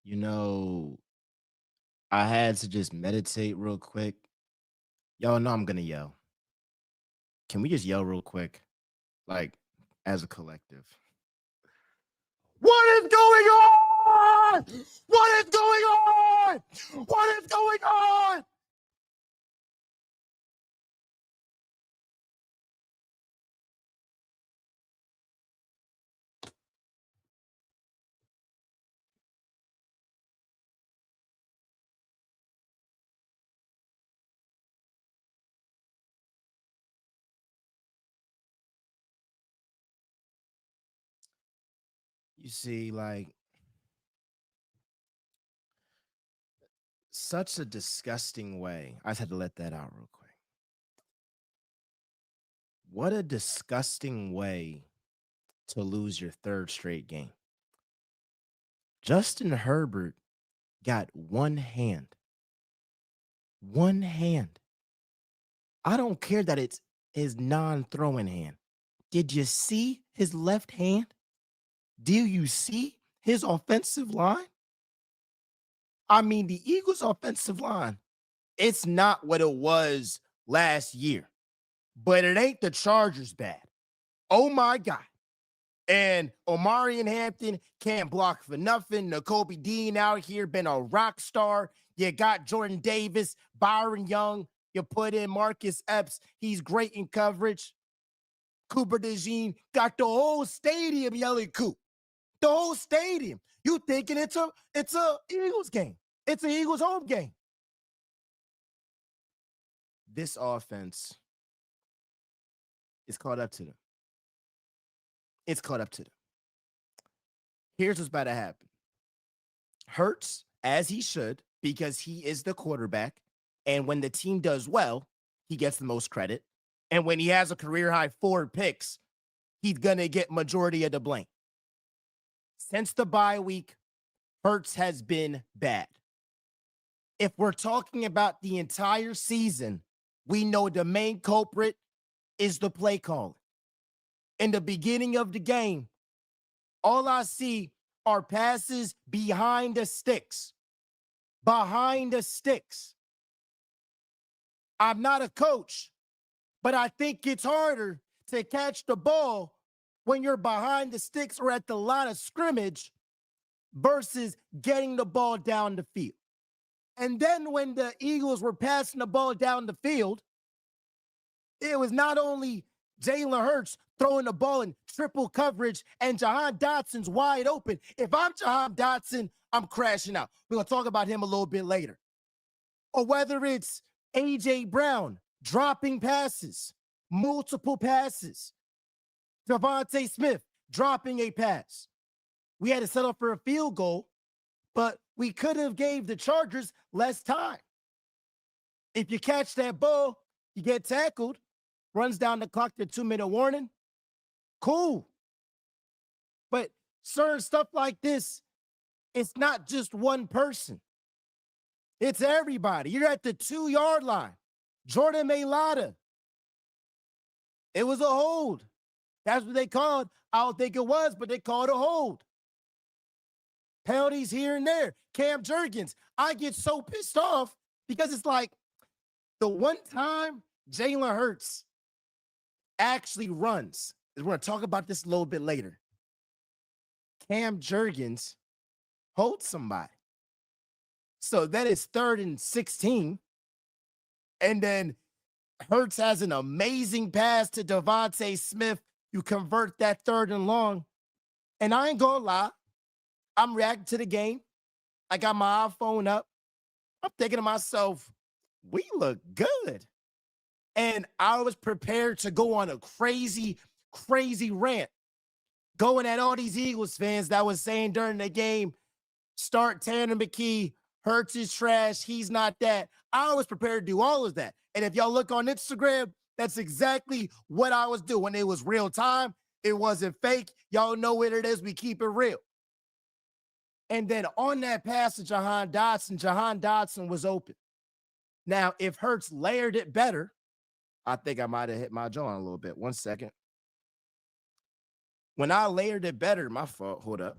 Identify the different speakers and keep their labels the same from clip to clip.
Speaker 1: You know, I had to just meditate real quick. Y'all know I'm gonna yell. Can we just yell real quick? Like, as a collective. What is going on? What is going on? What is going on? You see, like, such a disgusting way. I just had to let that out real quick. What a disgusting way to lose your third straight game. Justin Herbert got one hand. One hand. I don't care that it's his non-throwing hand. Did you see his left hand? Do you see his offensive line? I mean, the Eagles' offensive line, it's not what it was last year, but it ain't the Chargers bad. Oh my God. And Omari and Hampton can't block for nothing. Nakobe Dean out here been a rock star. You got Jordan Davis, Byron Young. You put in Marcus Epps. He's great in coverage. Cooper DeJean got the whole stadium yelling Coop. The whole stadium. You thinking it's a Eagles game. It's an Eagles home game. This offense is caught up to them. It's caught up to them. Here's what's about to happen. Hurts, as he should, because he is the quarterback. And when the team does well, he gets the most credit. And when he has a career high 4 picks, he's going to get majority of the blame. Since the bye week, Hurts has been bad. If we're talking about the entire season, we know the main culprit is the play calling. In the beginning of the game, all I see are passes behind the sticks. Behind the sticks. I'm not a coach, but I think it's harder to catch the ball when you're behind the sticks or at the line of scrimmage versus getting the ball down the field. And then when the Eagles were passing the ball down the field, it was not only Jalen Hurts throwing the ball in triple coverage and Jahan Dotson's wide open. If I'm Jahan Dotson, I'm crashing out. We're going to talk about him a little bit later. Or whether it's A.J. Brown dropping passes, multiple passes. Devontae Smith dropping a pass. We had to settle for a field goal, but we could have gave the Chargers less time. If you catch that ball, you get tackled, runs down the clock to 2-minute warning. Cool. But certain stuff like this, it's not just one person. It's everybody. You're at the 2-yard line. Jordan Mailata. It was a hold. That's what they called. I don't think it was, but they called a hold. Penalties here and there. Cam Jurgens. I get so pissed off because it's like the one time Jalen Hurts actually runs. We're going to talk about this a little bit later. Cam Jurgens holds somebody. So that is 3rd and 16. And then Hurts has an amazing pass to Devontae Smith. You convert that 3rd and long. And I ain't going to lie. I'm reacting to the game. I got my iPhone up. I'm thinking to myself, we look good. And I was prepared to go on a crazy, crazy rant, going at all these Eagles fans that was saying during the game, start Tanner McKee, Hurts is trash, he's not that. I was prepared to do all of that. And if y'all look on Instagram, that's exactly what I was doing. It was real time. It wasn't fake. Y'all know what it is. We keep it real. And then on that pass to Jahan Dotson was open. Now, if Hurts layered it better, I think I might have hit my jaw a little bit. 1 second. When I layered it better, my fault. Hold up.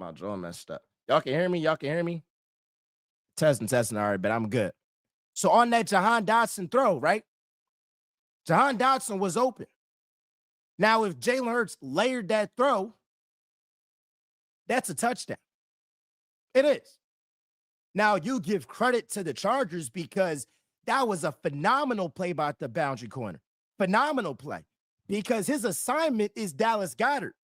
Speaker 1: My jaw messed up. Y'all can hear me? Y'all can hear me? Testing. All right, but I'm good. So on that Jahan Dotson throw, right? Jahan Dotson was open. Now, if Jalen Hurts layered that throw, that's a touchdown. It is. Now, you give credit to the Chargers because that was a phenomenal play by the boundary corner. Phenomenal play. Because his assignment is Dallas Goedert.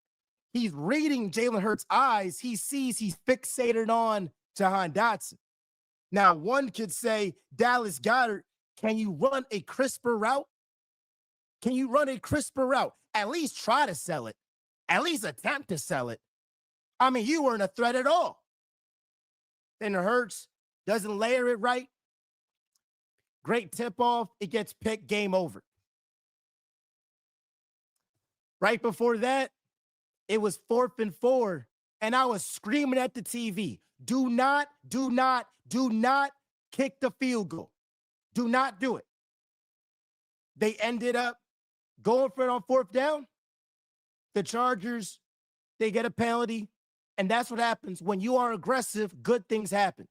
Speaker 1: He's reading Jalen Hurts' eyes. He sees he's fixated on Jahan Dotson. Now, one could say, Dallas Goedert, can you run a crisper route? Can you run a crisper route? At least try to sell it. At least attempt to sell it. I mean, you weren't a threat at all. Then Hurts doesn't layer it right. Great tip-off. It gets picked. Game over. Right before that, it was 4th and 4, and I was screaming at the TV, do not kick the field goal. Do not do it. They ended up going for it on 4th down. The Chargers, they get a penalty, and that's what happens. When you are aggressive, good things happen.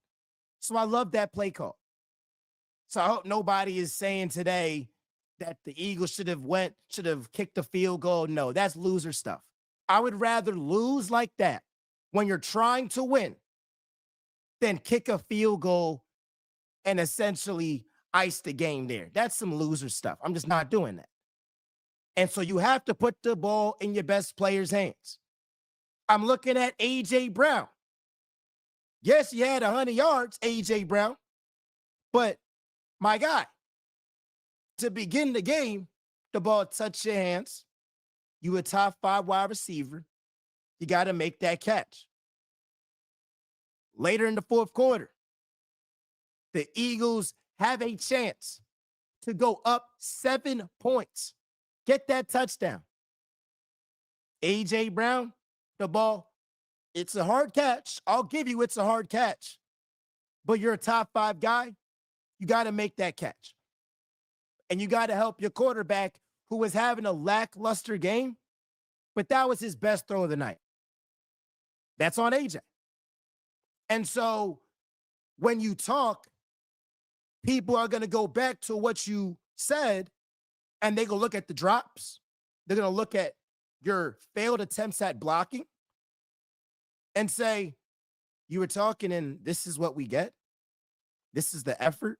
Speaker 1: So I love that play call. So I hope nobody is saying today that the Eagles should have kicked the field goal. No, that's loser stuff. I would rather lose like that when you're trying to win than kick a field goal and essentially ice the game there. That's some loser stuff. I'm just not doing that. And so you have to put the ball in your best player's hands. I'm looking at A.J. Brown. Yes, you had 100 yards, A.J. Brown, but my guy, to begin the game, the ball touched your hands. You a top 5 wide receiver. You got to make that catch. Later in the 4th quarter, the Eagles have a chance to go up 7 points. Get that touchdown. A.J. Brown, the ball, it's a hard catch. I'll give you it's a hard catch. But you're a top 5 guy. You got to make that catch. And you got to help your quarterback who was having a lackluster game, but that was his best throw of the night. That's on AJ. And so when you talk, people are going to go back to what you said, and they're going to look at the drops. They're going to look at your failed attempts at blocking and say, you were talking and this is what we get. This is the effort.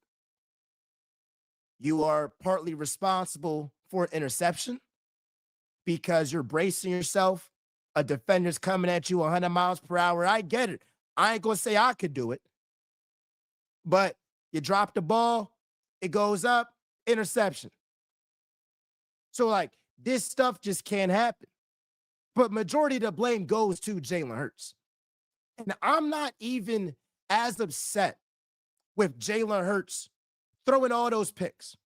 Speaker 1: You are partly responsible for an interception because you're bracing yourself. A defender's coming at you 100 miles per hour. I get it. I ain't going to say I could do it. But you drop the ball, it goes up, interception. So, like, this stuff just can't happen. But majority of the blame goes to Jalen Hurts. And I'm not even as upset with Jalen Hurts throwing all those picks.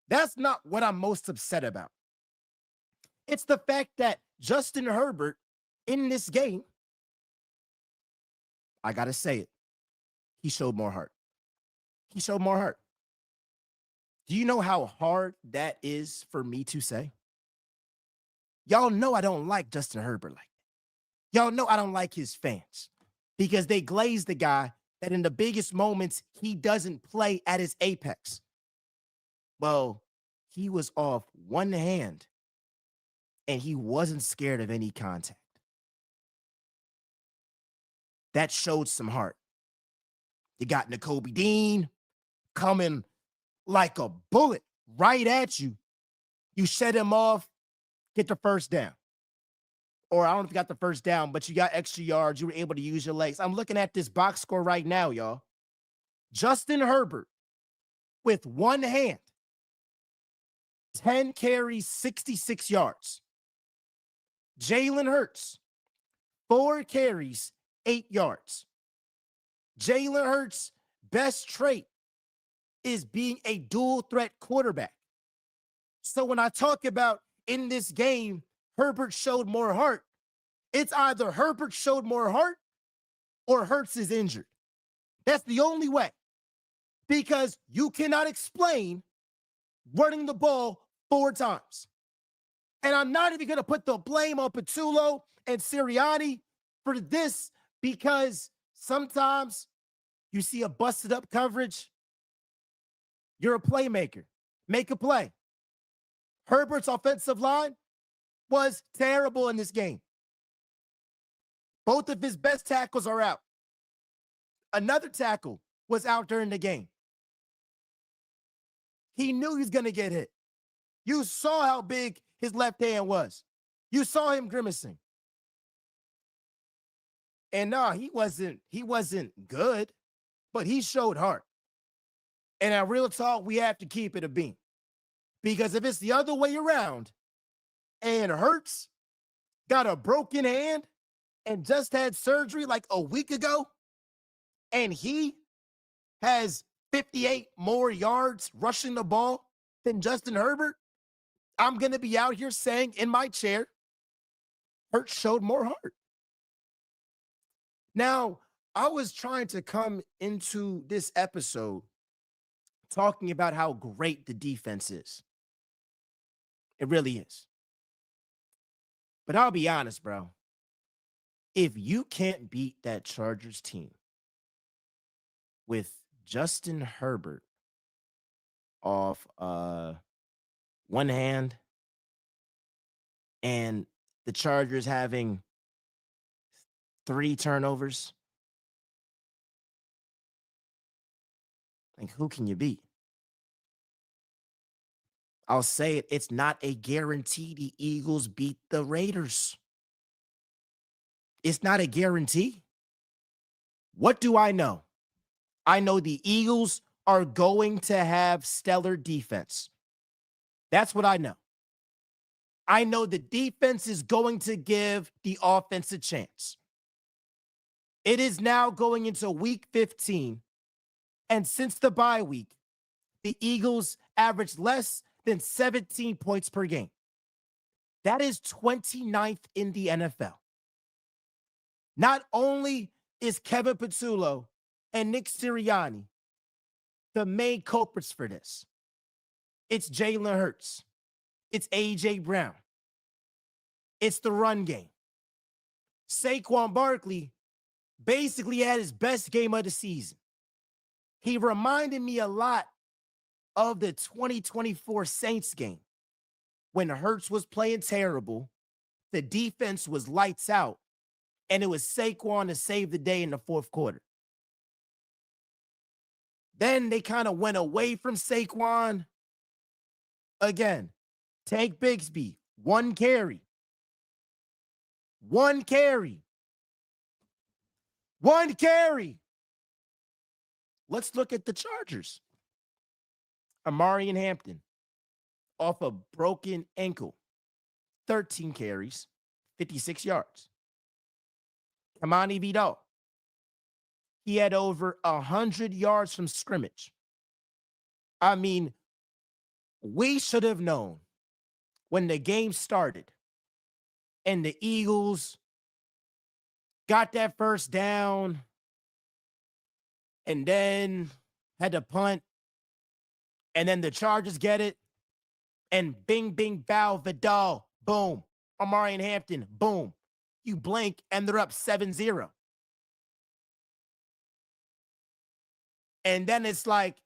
Speaker 1: That's not what I'm most upset about. It's the fact that Justin Herbert in this game, I got to say it, he showed more heart. He showed more heart. Do you know how hard that is for me to say? Y'all know I don't like Justin Herbert like that. Y'all know I don't like his fans because they glaze the guy that in the biggest moments, he doesn't play at his apex. Well, he was off one hand and he wasn't scared of any contact. That showed some heart. You got Nakobe Dean coming like a bullet right at you. You shut him off, get the first down. Or I don't know if you got the first down, but you got extra yards. You were able to use your legs. I'm looking at this box score right now, y'all. Justin Herbert with one hand, 10 carries, 66 yards. Jalen Hurts, 4 carries, 8 yards. Jalen Hurts' best trait is being a dual threat quarterback. So when I talk about in this game, Herbert showed more heart, it's either Herbert showed more heart or Hurts is injured. That's the only way. Because you cannot explain running the ball 4 times. And I'm not even going to put the blame on Patullo and Sirianni for this because sometimes you see a busted up coverage. You're a playmaker. Make a play. Herbert's offensive line was terrible in this game. Both of his best tackles are out. Another tackle was out during the game. He knew he was going to get hit. You saw how big his left hand was. You saw him grimacing. And no, he wasn't good, but he showed heart. And at real talk, we have to keep it a beam. Because if it's the other way around and Hurts got a broken hand and just had surgery like a week ago, and he has 58 more yards rushing the ball than Justin Herbert, I'm going to be out here saying in my chair, Hurts showed more heart. Now, I was trying to come into this episode talking about how great the defense is. It really is. But I'll be honest, bro. If you can't beat that Chargers team with Justin Herbert off one hand and the Chargers having 3 turnovers, like, who can you beat? I'll say it. It's not a guarantee the Eagles beat the Raiders. It's not a guarantee. What do I know? I know the Eagles are going to have stellar defense. That's what I know. I know the defense is going to give the offense a chance. It is now going into week 15. And since the bye week, the Eagles averaged less than 17 points per game. That is 29th in the NFL. Not only is Kevin Patullo and Nick Sirianni the main culprits for this, it's Jalen Hurts. It's A.J. Brown. It's the run game. Saquon Barkley basically had his best game of the season. He reminded me a lot of the 2024 Saints game when Hurts was playing terrible, the defense was lights out, and it was Saquon to save the day in the fourth quarter. Then they kind of went away from Saquon. Again, Tank Bigsby, 1 carry. 1 carry. 1 carry. Let's look at the Chargers. Amarian Hampton, off a broken ankle, 13 carries, 56 yards. Kamani Vidal, he had over 100 yards from scrimmage. I mean, we should have known when the game started and the Eagles got that first down and then had to punt, and then the Chargers get it, and bing, bing, bow, Vidal, boom. Amarian Hampton, boom. You blink, and they're up 7-0. And then it's like,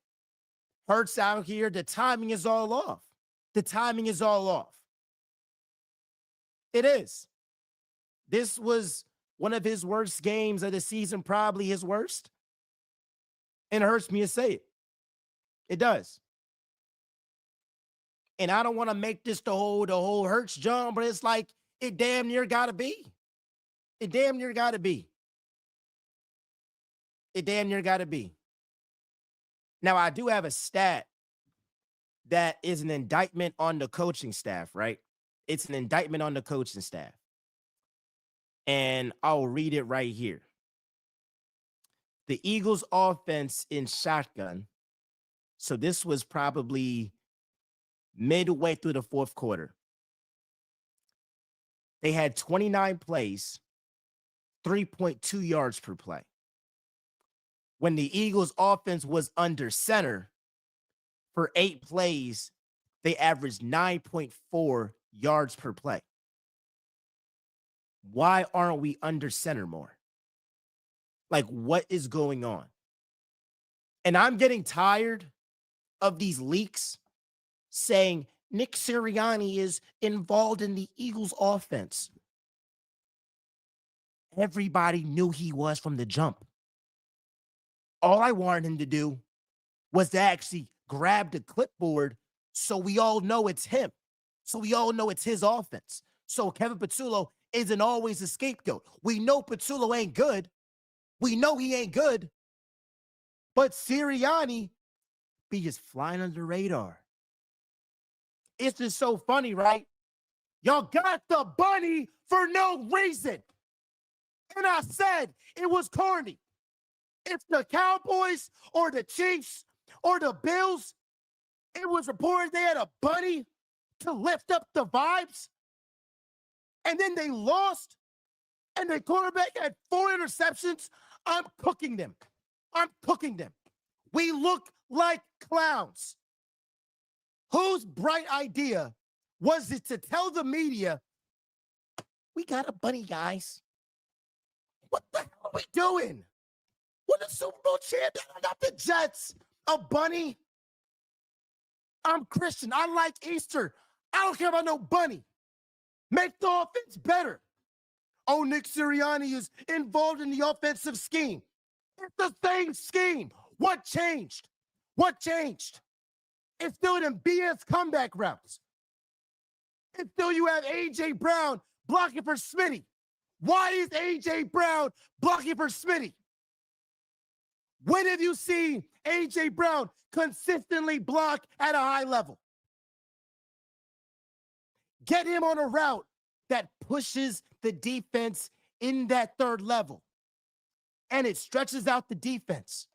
Speaker 1: Hurts out here, the timing is all off. The timing is all off. It is. This was one of his worst games of the season, probably his worst. And it hurts me to say it. It does. And I don't want to make this the whole Hurts jump, but it's like, it damn near gotta be. It damn near gotta be. It damn near gotta be. Now, I do have a stat that is an indictment on the coaching staff, right? It's an indictment on the coaching staff. And I'll read it right here. The Eagles offense in shotgun. So this was probably midway through the fourth quarter. They had 29 plays, 3.2 yards per play. When the Eagles offense was under center for 8 plays, they averaged 9.4 yards per play. Why aren't we under center more? Like, what is going on? And I'm getting tired of these leaks saying Nick Sirianni is involved in the Eagles offense. Everybody knew he was from the jump. All I wanted him to do was to actually grab the clipboard so we all know it's him. So we all know it's his offense. So Kevin Patullo isn't always a scapegoat. We know Patullo ain't good. We know he ain't good. But Sirianni be just flying under the radar. It's just so funny, right? Y'all got the bunny for no reason. And I said it was corny. If the Cowboys or the Chiefs or the Bills, it was reported they had a bunny to lift up the vibes, and then they lost, and the quarterback had 4 interceptions, I'm cooking them. I'm cooking them. We look like clowns. Whose bright idea was it to tell the media, we got a bunny, guys? What the hell are we doing? We're the Super Bowl champion. I got the Jets. A bunny? I'm Christian. I like Easter. I don't care about no bunny. Make the offense better. Oh, Nick Sirianni is involved in the offensive scheme. It's the same scheme. What changed? What changed? It's still them BS comeback routes. It's still you have A.J. Brown blocking for Smitty. Why is A.J. Brown blocking for Smitty? When have you seen A.J. Brown consistently block at a high level? Get him on a route that pushes the defense in that third level, and it stretches out the defense.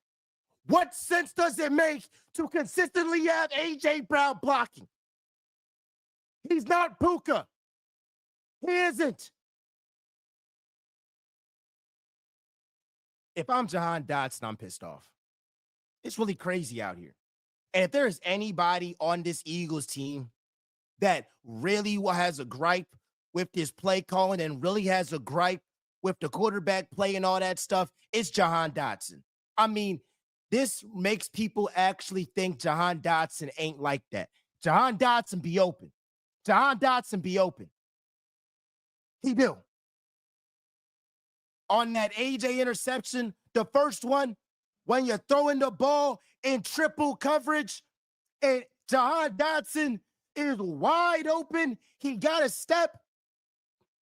Speaker 1: What sense does it make to consistently have A.J. Brown blocking? He's not Puka. He isn't. If I'm Jahan Dotson, I'm pissed off. It's really crazy out here. And if there's anybody on this Eagles team that really has a gripe with this play calling and really has a gripe with the quarterback play and all that stuff, it's Jahan Dotson. I mean, this makes people actually think Jahan Dotson ain't like that. Jahan Dotson be open. Jahan Dotson be open. He do. On that AJ interception, the first one, when you're throwing the ball in triple coverage and Jahan Dotson is wide open, he got a step.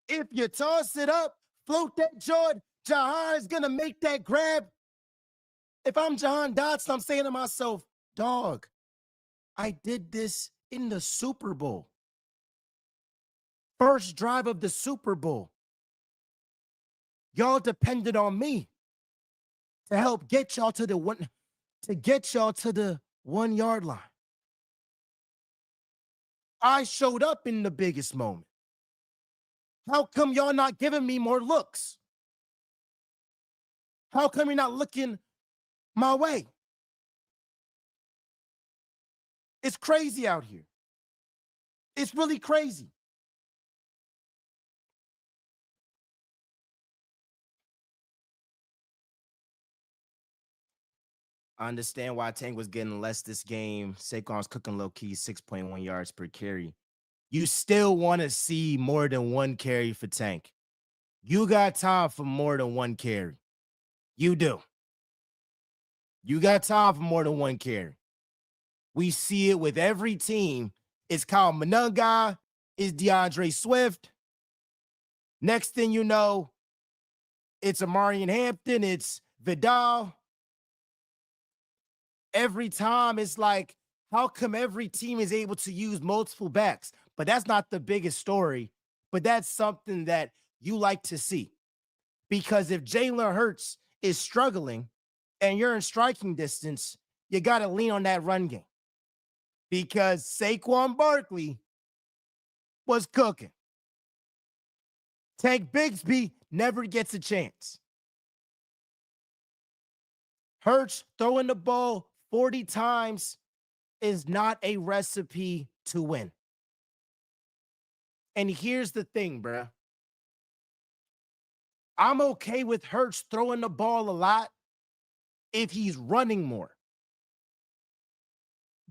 Speaker 1: If you toss it up, float that Jordan, Jahan is going to make that grab. If I'm Jahan Dotson, I'm saying to myself, dog, I did this in the Super Bowl. First drive of the Super Bowl. Y'all depended on me to help get y'all to the 1 yard line. I showed up in the biggest moment. How come y'all not giving me more looks? How come you're not looking my way? It's crazy out here. It's really crazy. I understand why Tank was getting less this game. Saquon's cooking low key, 6.1 yards per carry. You still want to see more than 1 carry for Tank. You got time for more than 1 carry. You do. You got time for more than 1 carry. We see it with every team. It's Kyle Monunga, it's DeAndre Swift. Next thing you know, it's Amarian Hampton, it's Vidal. Every time it's like, how come every team is able to use multiple backs? But that's not the biggest story. But that's something that you like to see. Because if Jalen Hurts is struggling and you're in striking distance, you got to lean on that run game. Because Saquon Barkley was cooking. Tank Bigsby never gets a chance. Hurts throwing the ball 40 times is not a recipe to win. And here's the thing, bruh. I'm okay with Hurts throwing the ball a lot if he's running more.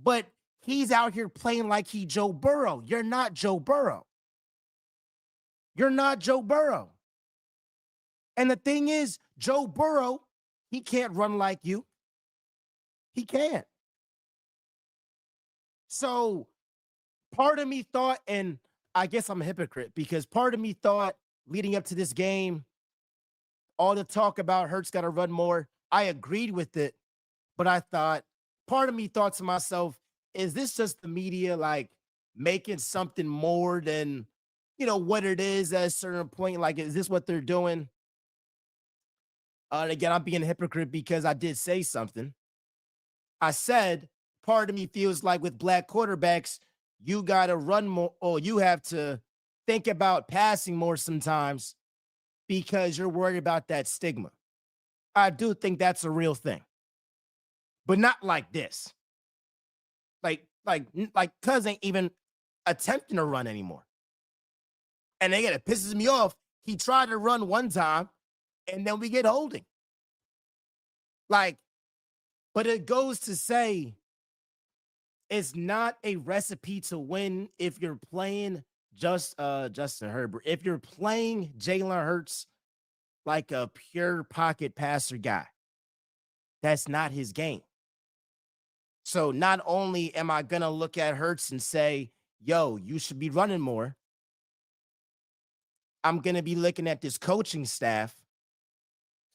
Speaker 1: But he's out here playing like he Joe Burrow. You're not Joe Burrow. You're not Joe Burrow. And the thing is, Joe Burrow, he can't run like you. He can't. So part of me thought, and I guess I'm a hypocrite because part of me thought leading up to this game, all the talk about Hurts got to run more. I agreed with it, but I thought, part of me thought to myself, is this just the media like making something more than, what it is at a certain point? Like, is this what they're doing? And again, I'm being a hypocrite because I did say something. I said, part of me feels like with black quarterbacks, you got to run more, or you have to think about passing more sometimes because you're worried about that stigma. I do think that's a real thing, but not like this. Like Cuz ain't even attempting to run anymore. And again, it pisses me off. He tried to run one time, and then we get holding. Like, but it goes to say it's not a recipe to win if you're playing Justin Herbert. If you're playing Jalen Hurts like a pure pocket passer guy, that's not his game. So not only am I gonna look at Hurts and say, yo, you should be running more, I'm gonna be looking at this coaching staff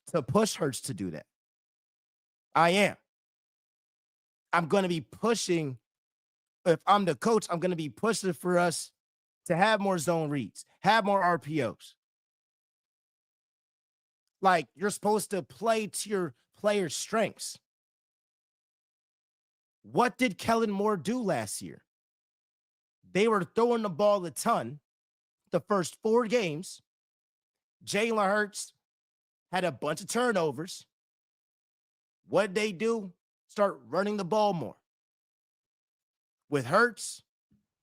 Speaker 1: to push Hurts to do that. I am. I'm gonna be pushing. If I'm the coach, I'm gonna be pushing for us to have more zone reads, have more RPOs. Like, you're supposed to play to your player's strengths. What did Kellen Moore do last year? They were throwing the ball a ton the first 4 games. Jalen Hurts had a bunch of turnovers. What'd they do? Start running the ball more. With Hurts,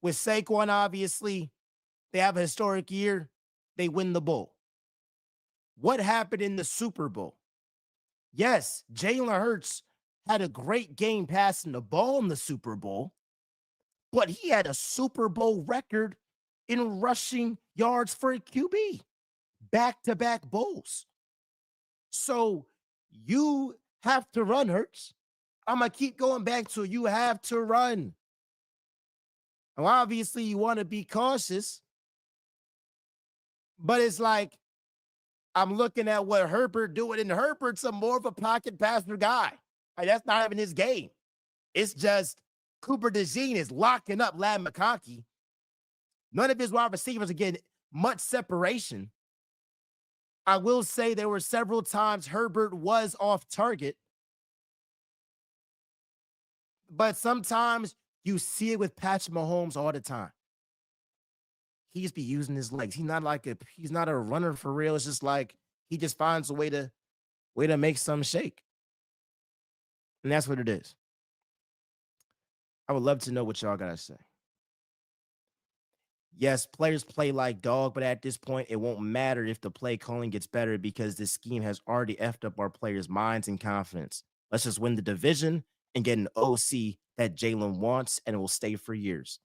Speaker 1: with Saquon, obviously, they have a historic year. They win the bowl. What happened in the Super Bowl? Yes, Jalen Hurts had a great game passing the ball in the Super Bowl, but he had a Super Bowl record in rushing yards for a QB, back-to-back bowls. So you have to run, Hurts. I'm going to keep going back to you have to run. Now, obviously, you want to be cautious, but it's like I'm looking at what Herbert doing, and Herbert's more of a pocket passer guy. Like, that's not even his game. It's just Cooper DeJean is locking up Lad McConkey. None of his wide receivers are getting much separation. I will say there were several times Herbert was off target, but sometimes you see it with Patrick Mahomes all the time. He just be using his legs. He's not a runner for real. It's just like he just finds a way to make some shake. And that's what it is. I would love to know what y'all gotta say. Yes, players play like dog, but at this point, it won't matter if the play calling gets better because this scheme has already effed up our players' minds and confidence. Let's just win the division and get an OC that Jalen wants, and it will stay for years.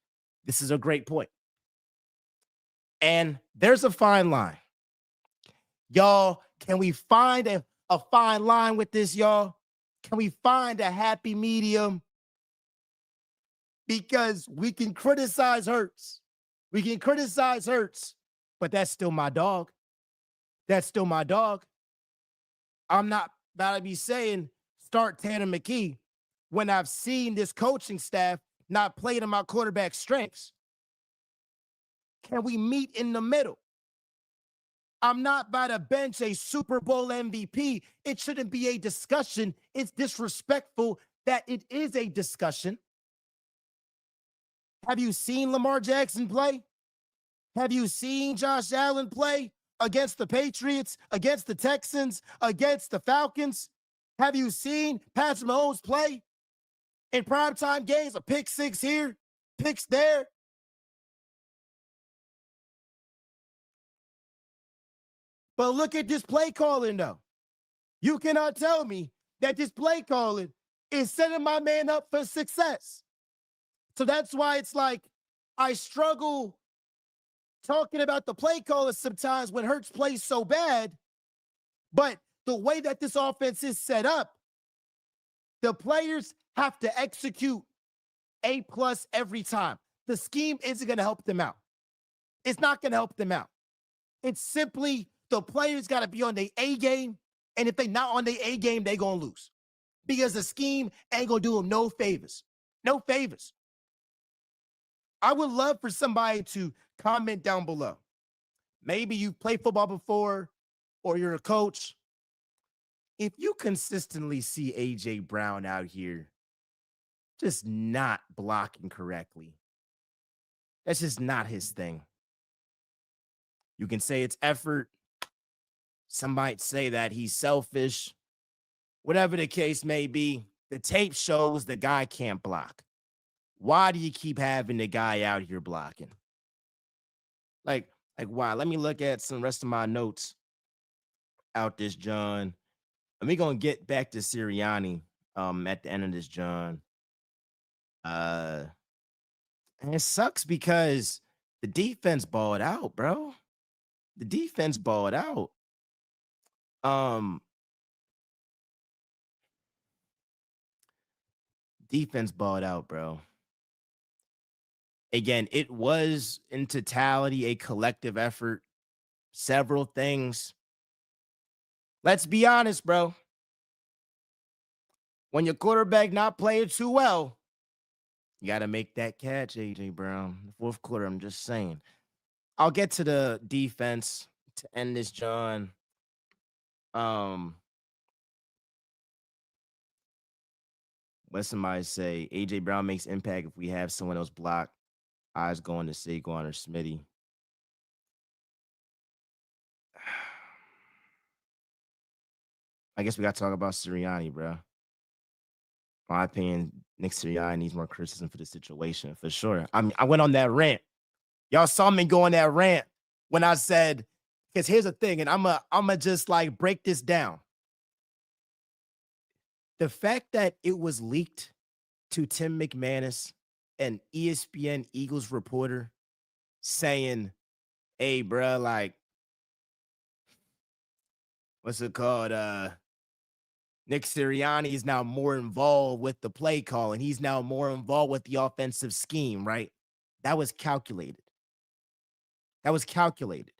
Speaker 1: This is a great point. And there's a fine line. Y'all, can we find a fine line with this, y'all? Can we find a happy medium? Because we can criticize Hurts. We can criticize Hurts, but that's still my dog. That's still my dog. I'm not about to be saying start Tanner McKee when I've seen this coaching staff not play to my quarterback strengths. Can we meet in the middle? I'm not about to bench a Super Bowl MVP. It shouldn't be a discussion. It's disrespectful that it is a discussion. Have you seen Lamar Jackson play? Have you seen Josh Allen play against the Patriots, against the Texans, against the Falcons? Have you seen Patrick Mahomes play in primetime games? A pick six here, picks there. But look at this play calling, though. You cannot tell me that this play calling is setting my man up for success. So that's why it's like I struggle talking about the play callers sometimes when Hurts plays so bad. But the way that this offense is set up, the players have to execute A plus every time. The scheme isn't going to help them out. It's not going to help them out. It's simply the players got to be on their A game. And if they're not on their A game, they're going to lose. Because the scheme ain't going to do them no favors. No favors. I would love for somebody to comment down below. Maybe you played football before or you're a coach. If you consistently see A.J. Brown out here just not blocking correctly, that's just not his thing. You can say it's effort. Some might say that he's selfish. Whatever the case may be, the tape shows the guy can't block. Why do you keep having the guy out here blocking? Like why? Let me look at some rest of my notes out this, John. And we're gonna get back to Sirianni at the end of this, John. And it sucks because the defense balled out, bro. The defense balled out. Defense balled out, bro. Again, it was in totality a collective effort. Several things. Let's be honest, bro. When your quarterback not playing too well, you got to make that catch, A.J. Brown. The fourth quarter, I'm just saying. I'll get to the defense to end this, John. What somebody say? A.J. Brown makes impact if we have someone else block. Eyes going to Saquon or Smitty. I guess we got to talk about Sirianni, bro. My opinion, Nick Sirianni needs more criticism for the situation, for sure. I mean, I went on that rant. Y'all saw me go on that rant when I said, because here's the thing, and I'm a just like break this down. The fact that it was leaked to Tim McManus, an ESPN Eagles reporter, saying, hey, bro, like, what's it called? Nick Sirianni is now more involved with the play call, and he's now more involved with the offensive scheme, right? That was calculated. That was calculated.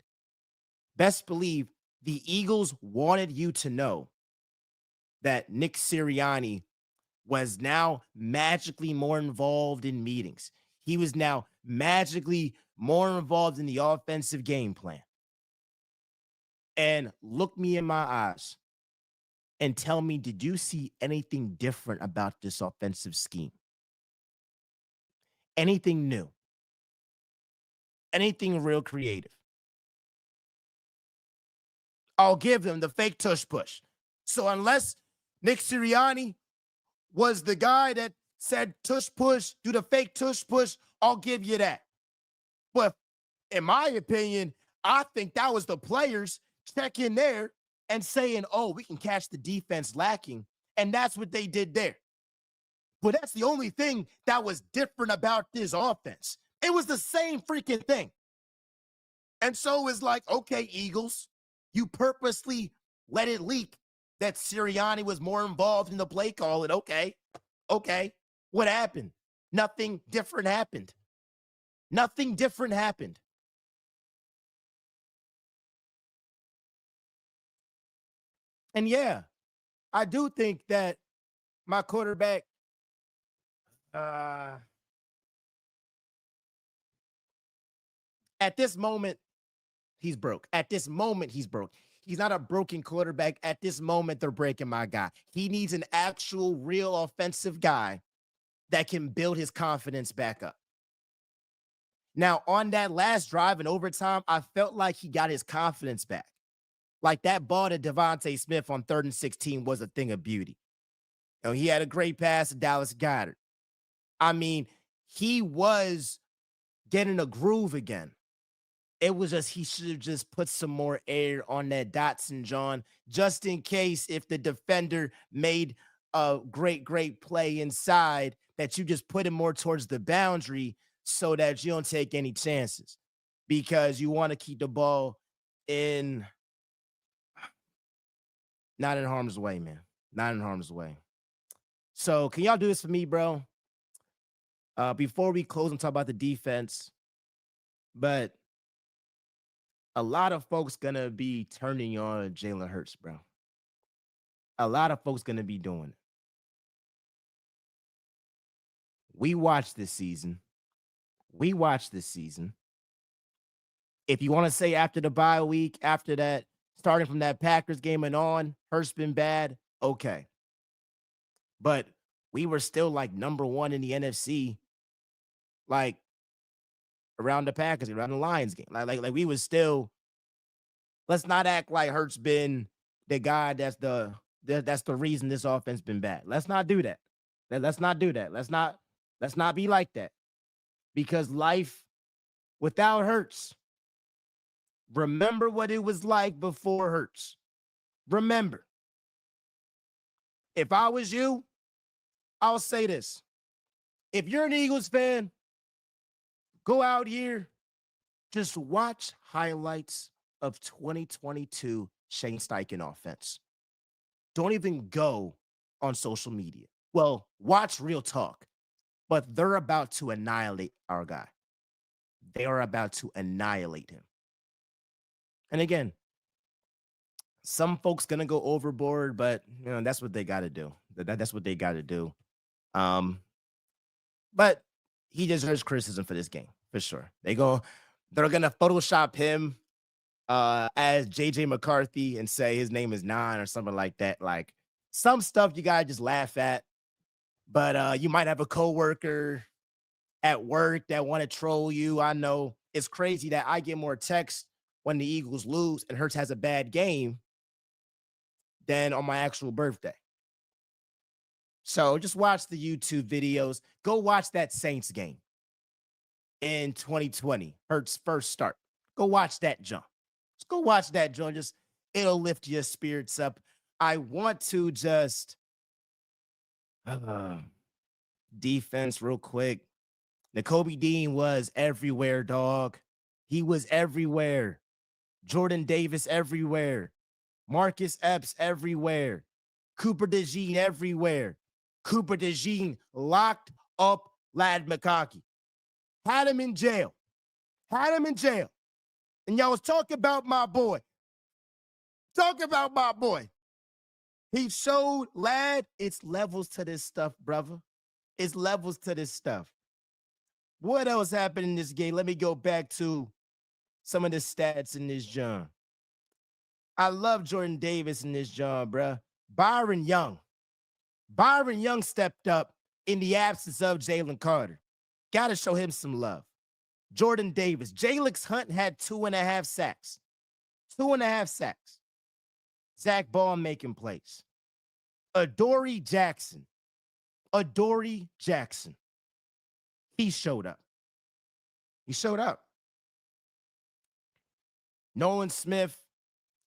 Speaker 1: Best believe the Eagles wanted you to know that Nick Sirianni was now magically more involved in meetings. He was now magically more involved in the offensive game plan. And look me in my eyes and tell me, did you see anything different about this offensive scheme? Anything new? Anything real creative? I'll give them the fake tush push. So unless Nick Sirianni was the guy that said tush push, do the fake tush push, I'll give you that. But in my opinion, I think that was the players checking there and saying, oh, we can catch the defense lacking. And that's what they did there. But that's the only thing that was different about this offense. It was the same freaking thing. And so it's like, okay, Eagles, you purposely let it leak that Sirianni was more involved in the play call. And okay. What happened? Nothing different happened. Nothing different happened. And yeah, I do think that my quarterback, at this moment, he's broke. At this moment, he's broke. He's not a broken quarterback. At this moment, they're breaking my guy. He needs an actual, real offensive guy that can build his confidence back up. Now, on that last drive in overtime, I felt like he got his confidence back. Like that ball to Devontae Smith on 3rd and 16 was a thing of beauty. You know, he had a great pass to Dallas Goedert. I mean, he was getting a groove again. It was just he should have just put some more air on that Dotson, John, just in case if the defender made a great play inside, that you just put him more towards the boundary so that you don't take any chances because you want to keep the ball in not in harm's way, man. Not in harm's way. So can y'all do this for me, bro? Before we close and talk about the defense, but a lot of folks gonna be turning on Jalen Hurts, bro. A lot of folks gonna be doing it. We watched this season. We watched this season. If you want to say after the bye week, after that, starting from that Packers game and on, Hurts been bad, okay. But we were still like number one in the NFC, like around the Packers, around the Lions game. Like we was still. Let's not act like Hurts been the guy that's the reason this offense been bad. Let's not do that. Let's not do that. Let's not be like that. Because life without Hurts, remember what it was like before Hurts. Remember, if I was you, I'll say this. If you're an Eagles fan, go out here, just watch highlights of 2022 Shane Steichen offense. Don't even go on social media. Well, watch Real Talk, but they're about to annihilate our guy. They are about to annihilate him. And again, some folks gonna go overboard, but that's what they got to do. That's what they got to do. Um, but he deserves criticism for this game for sure. They're gonna Photoshop him as JJ McCarthy and say his name is Nine or something like that. Like some stuff you gotta just laugh at. But you might have a coworker at work that want to troll you. I know it's crazy that I get more texts when the Eagles lose and Hurts has a bad game than on my actual birthday. So just watch the YouTube videos. Go watch that Saints game in 2020, Hurts' first start. Go watch that jump. Just go watch that jump. Just it'll lift your spirits up. I want to just defense real quick. Nakobe Dean was everywhere, dog. He was everywhere. Jordan Davis everywhere. Marcus Epps everywhere. Cooper DeJean everywhere. Cooper DeJean locked up Lad McConkey. Had him in jail. Had him in jail. And y'all was talking about my boy. Talk about my boy. He showed Lad it's levels to this stuff, brother. It's levels to this stuff. What else happened in this game? Let me go back to some of the stats in this John. I love Jordan Davis in this John, bruh. Byron Young. Byron Young stepped up in the absence of Jalen Carter. Got to show him some love. Jordan Davis. Jalen Hunt had 2.5 sacks. 2.5 sacks. Zach Ball making plays. Adoree Jackson. Adoree Jackson. He showed up. He showed up. Nolan Smith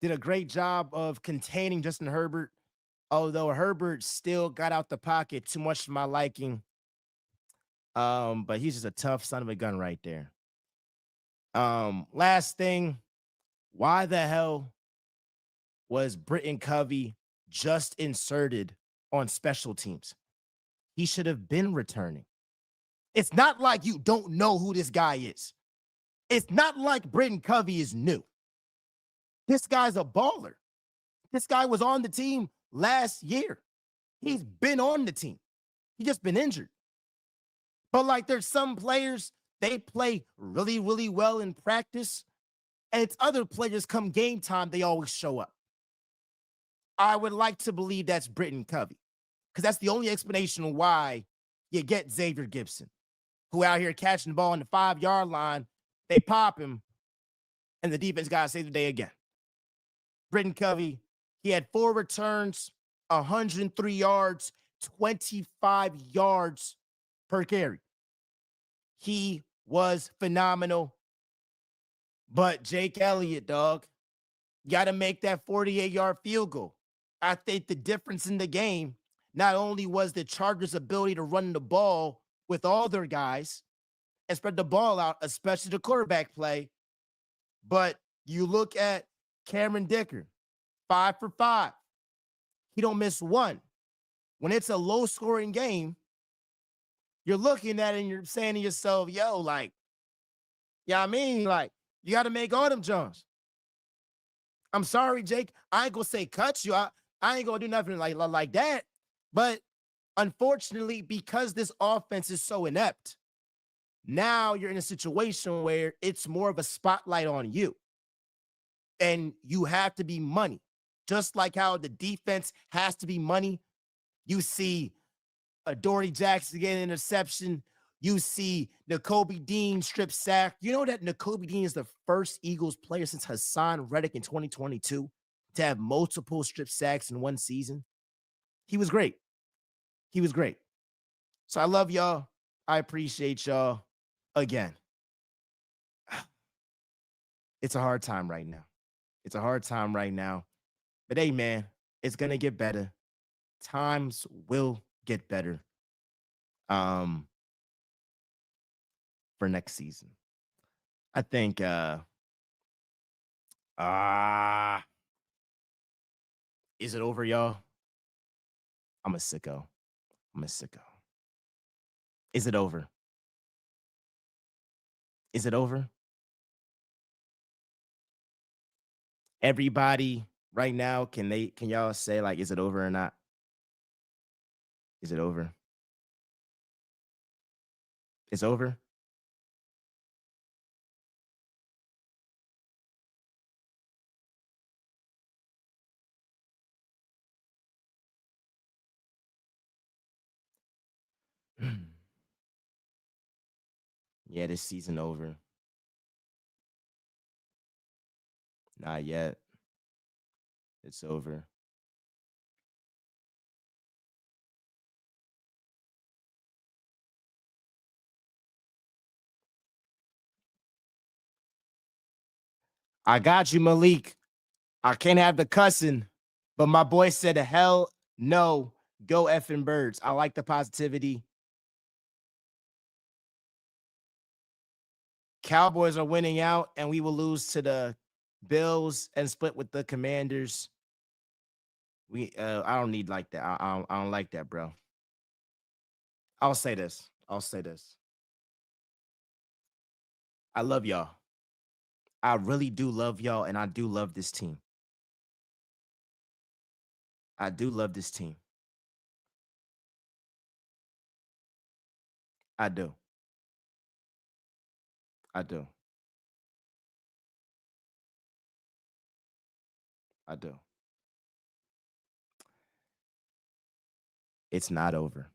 Speaker 1: did a great job of containing Justin Herbert, although Herbert still got out the pocket too much for my liking. But he's just a tough son of a gun right there. Last thing, why the hell was Britton Covey just inserted on special teams? He should have been returning. It's not like you don't know who this guy is. It's not like Britton Covey is new. This guy's a baller. This guy was on the team last year. He's been on the team. He's just been injured. But like there's some players, they play really well in practice. And it's other players come game time, they always show up. I would like to believe that's Britton Covey. Because that's the only explanation why you get Xavier Gipson, who out here catching the ball on the 5-yard line. They pop him, and the defense got to save the day again. Britton Covey, he had 4 returns, 103 yards, 25 yards per carry. He was phenomenal. But Jake Elliott, dog, got to make that 48-yard field goal. I think the difference in the game not only was the Chargers' ability to run the ball with all their guys and spread the ball out, especially the quarterback play, but you look at Cameron Dicker, 5 for 5. He don't miss one. When it's a low-scoring game, you're looking at it and you're saying to yourself, yo, like, yeah, I mean, like, you got to make all them jumps. I'm sorry, Jake. I ain't gonna say cut you. I ain't gonna do nothing like that. But unfortunately, because this offense is so inept, now you're in a situation where it's more of a spotlight on you. And you have to be money. Just like how the defense has to be money. You see Dory Jackson get an interception. You see Nakobe Dean strip sack. You know that Nakobe Dean is the first Eagles player since Hassan Reddick in 2022 to have multiple strip sacks in one season. He was great. He was great. So I love y'all. I appreciate y'all. Again, it's a hard time right now. It's a hard time right now. But hey, man, it's going to get better. Times will get better for next season. I think is it over, y'all? I'm a sicko. Is it over? Is it over? Everybody right now, can y'all say, like, is it over or not? Is it over? It's over? Yeah, this season over. Not yet. It's over. I got you, Malik. I can't have the cussing, but my boy said, hell no, go effing birds. I like the positivity. Cowboys are winning out, and we will lose to the Bills and split with the Commanders. I don't need like that. I don't like that, bro. I'll say this. I love y'all. I really do love y'all, and I do love this team. I do love this team. I do. I do. I do. It's not over.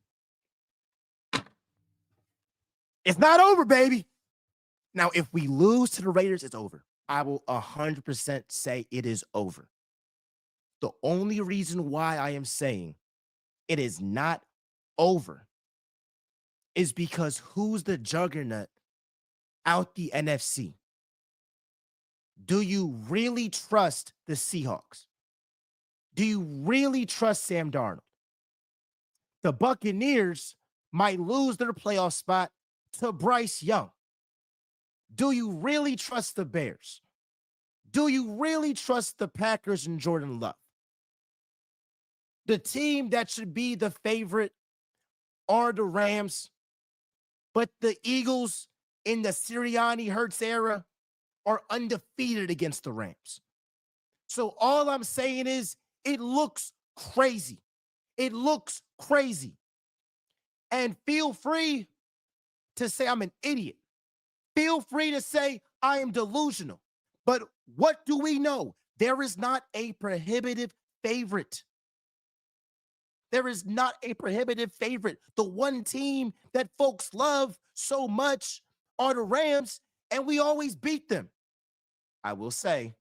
Speaker 1: It's not over, baby. Now, if we lose to the Raiders, it's over. I will 100% say it is over. The only reason why I am saying it is not over is because who's the juggernaut out the NFC? Do you really trust the Seahawks? Do you really trust Sam Darnold? The Buccaneers might lose their playoff spot to Bryce Young. Do you really trust the Bears? Do you really trust the Packers and Jordan Love? The team that should be the favorite are the Rams, but the Eagles in the Sirianni Hurts era are undefeated against the Rams. So all I'm saying is it looks crazy. It looks crazy. And feel free to say I'm an idiot. Feel free to say I am delusional. But what do we know? There is not a prohibitive favorite. There is not a prohibitive favorite. The one team that folks love so much are the Rams, and we always beat them. I will say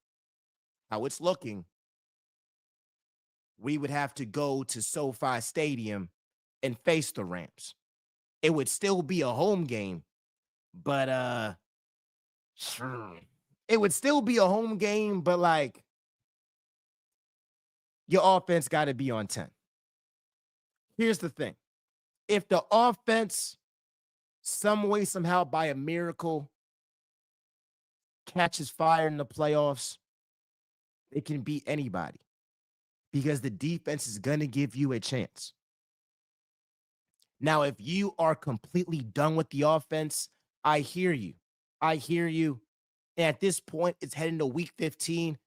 Speaker 1: how it's looking. We would have to go to SoFi Stadium and face the Rams. It would still be a home game, but It would still be a home game, but like your offense got to be on 10. Here's the thing. If the offense, some way, somehow, by a miracle, catches fire in the playoffs, it can beat anybody because the defense is going to give you a chance. Now, if you are completely done with the offense, I hear you. I hear you. And at this point, it's heading to week 15.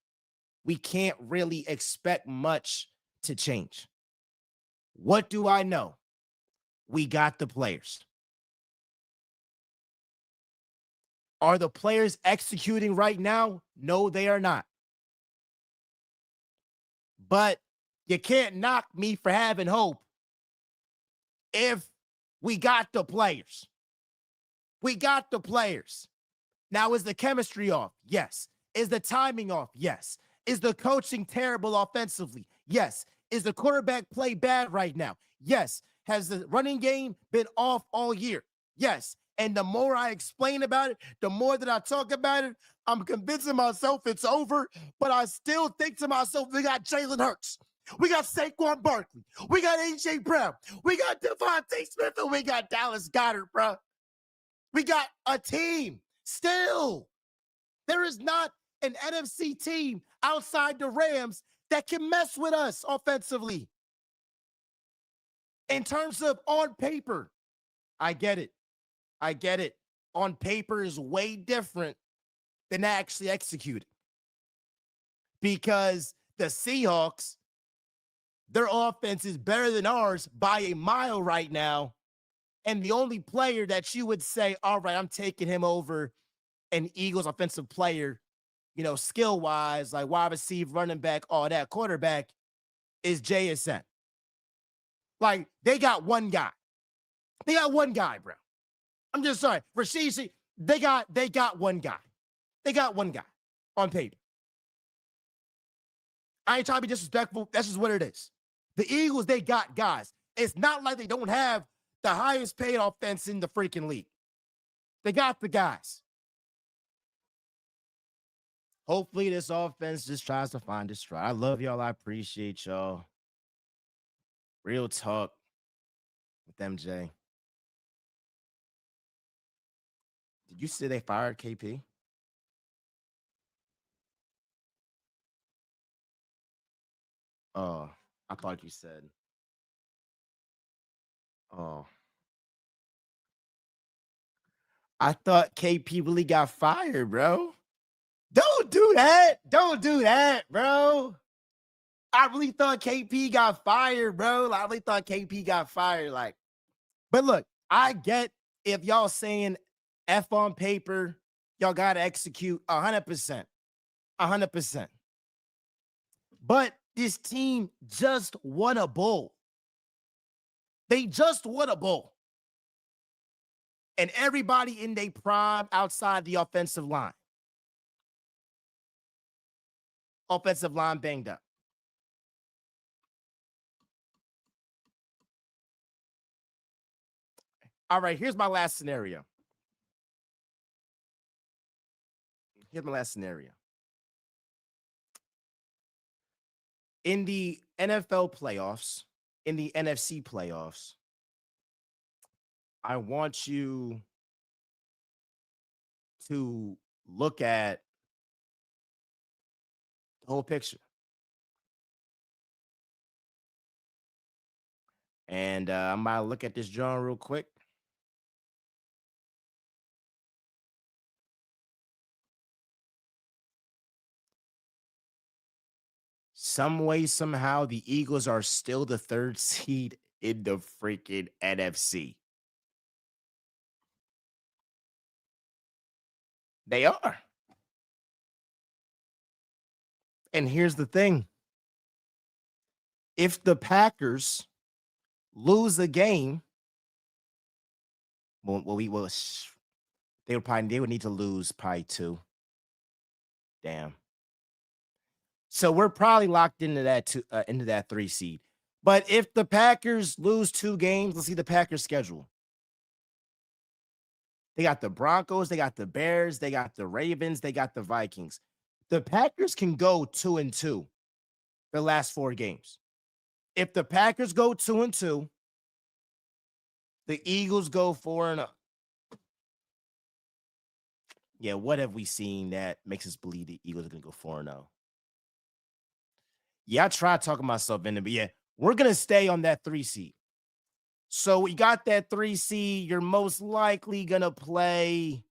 Speaker 1: We can't really expect much to change. What do I know? We got the players. Are the players executing right now? No, they are not. But you can't knock me for having hope if we got the players. We got the players. Now, is the chemistry off? Yes. Is the timing off? Yes. Is the coaching terrible offensively? Yes. Is the quarterback play bad right now? Yes. Has the running game been off all year? Yes. And the more I explain about it, the more that I talk about it, I'm convincing myself it's over. But I still think to myself, we got Jalen Hurts. We got Saquon Barkley. We got A.J. Brown. We got Devontae Smith, and we got Dallas Goedert, bro. We got a team still. There is not an NFC team outside the Rams that can mess with us offensively. In terms of on paper, I get it. I get it. On paper is way different than actually executed. Because the Seahawks, their offense is better than ours by a mile right now. And the only player that you would say, all right, I'm taking him over an Eagles offensive player, you know, skill-wise, like wide receiver, running back, all that, quarterback, is JSN. Like, they got one guy. They got one guy, bro. I'm just sorry. Rashid, they got one guy. They got one guy on paper. I ain't trying to be disrespectful. That's just what it is. The Eagles, they got guys. It's not like they don't have the highest paid offense in the freaking league. They got the guys. Hopefully this offense just tries to find its stride. I love y'all. I appreciate y'all. Real talk with MJ. Did you say they fired KP? Oh, I thought you said. Oh. I thought KP really got fired, bro. Don't do that. Don't do that, bro. I really thought KP got fired, bro. I really thought KP got fired. Like, but look, I get if y'all saying F on paper, y'all gotta execute 100%. 100%. But this team just won a bowl. They just won a bowl. And everybody in their prime outside the offensive line. Offensive line banged up. All right, here's my last scenario. Here's my last scenario. In the NFL playoffs, in the NFC playoffs, I want you to look at the whole picture. And I'm about to look at this drawing real quick. Some way, somehow, the Eagles are still the third seed in the freaking NFC. They are. And here's the thing. If the Packers lose a game, they would need to lose probably 2. Damn. So we're probably locked into that 3 seed. But if the Packers lose 2 games, let's see the Packers schedule. They got the Broncos, they got the Bears, they got the Ravens, they got the Vikings. The Packers can go 2-2 the last 4 games. If the Packers go 2-2, the Eagles go 4-0. Yeah, what have we seen that makes us believe the Eagles are gonna go 4-0? Yeah, I tried talking myself into, but yeah, we're gonna stay on that 3 seed. So we got that 3 seed. You're most likely gonna play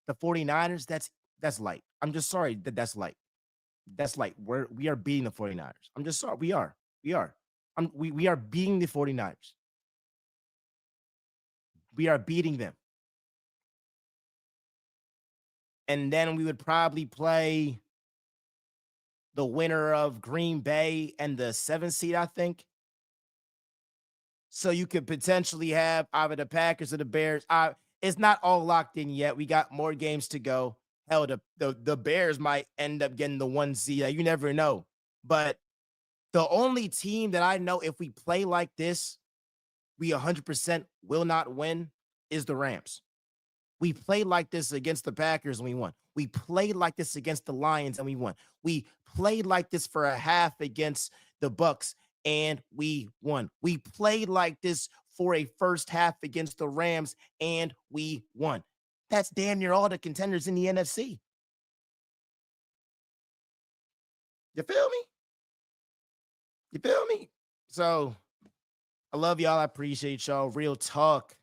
Speaker 1: the 49ers. That's light. I'm just sorry that that's light. That's light. We are beating the 49ers. I'm just sorry. We are. We are. We are beating the 49ers. We are beating them. And then we would probably play the winner of Green Bay and the 7 seed, I think. So you could potentially have either the Packers or the Bears. It's not all locked in yet. We got more games to go. Hell, the Bears might end up getting the 1 seed. You never know. But the only team that I know, if we play like this, we 100% will not win is the Rams. We played like this against the Packers and we won. We played like this against the Lions and we won. We played like this for a half against the Bucks and we won. We played like this for a first half against the Rams and we won. That's damn near all the contenders in the NFC. You feel me? You feel me? So I love y'all. I appreciate y'all. Real talk.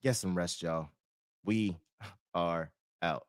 Speaker 1: Get some rest, y'all. We are out.